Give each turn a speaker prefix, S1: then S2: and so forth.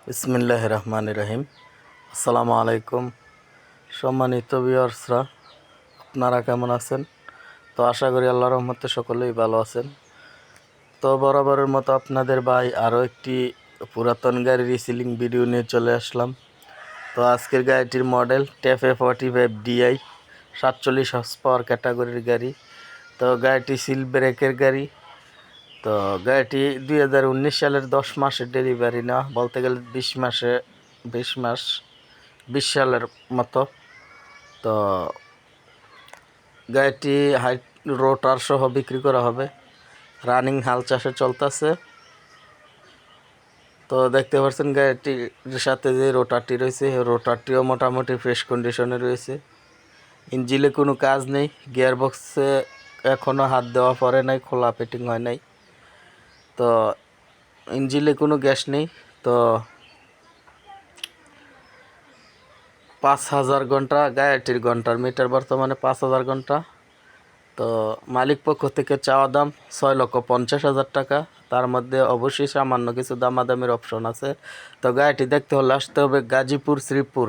S1: বিসমিল্লাহ রহমান রহিম। আসসালামু আলাইকুম। সম্মানিত ভিউয়ার্সরা, আপনারা কেমন আছেন? তো আশা করি আল্লাহর রহমতে সকলেই ভালো আছেন। তো বরাবরের মতো আপনাদের ভাই আরও একটি পুরাতন গাড়ির রিসেলিং ভিডিও নিয়ে চলে আসলাম। তো আজকের গাড়িটির মডেল TF45DI 47 হর্স পাওয়ার ক্যাটাগরির গাড়ি। তো গাড়িটি সিল ব্রেকের গাড়ি। তো গাড়িটি 2019 সালের 10 মাসের ডেলিভারি, না বলতে গেলে 20 মাস 20 সালের মতো। তো গাড়িটি হাইট রোটার সহ বিক্রি করা হবে। রানিং হাল চাষে চলতেছে। তো দেখতে পাচ্ছেন গাড়িটির সাথে যে রোটারটি রয়েছে, রোটারটিও মোটামুটি ফ্রেশ কন্ডিশনে রয়েছে। ইঞ্জিনে কোনো কাজ নেই, গিয়ারবক্সে এখনও হাত দেওয়া পড়ে নাই, খোলা ফিটিং হয় নাই। তো ইঞ্জিনে কোনো গ্যাস নেই। তো 5,000 ঘন্টা গাড়িটির ঘন্টার মিটার, বর্তমানে 5,000 ঘন্টা। তো মালিক পক্ষ থেকে চাওয়া দাম 6,50,000 টাকা। তার মধ্যে অবশ্যই সামান্য কিছু দামাদামির অপশন আছে। তো গাড়িটি দেখতে হলে আসতে হবে গাজীপুর শ্রীপুর।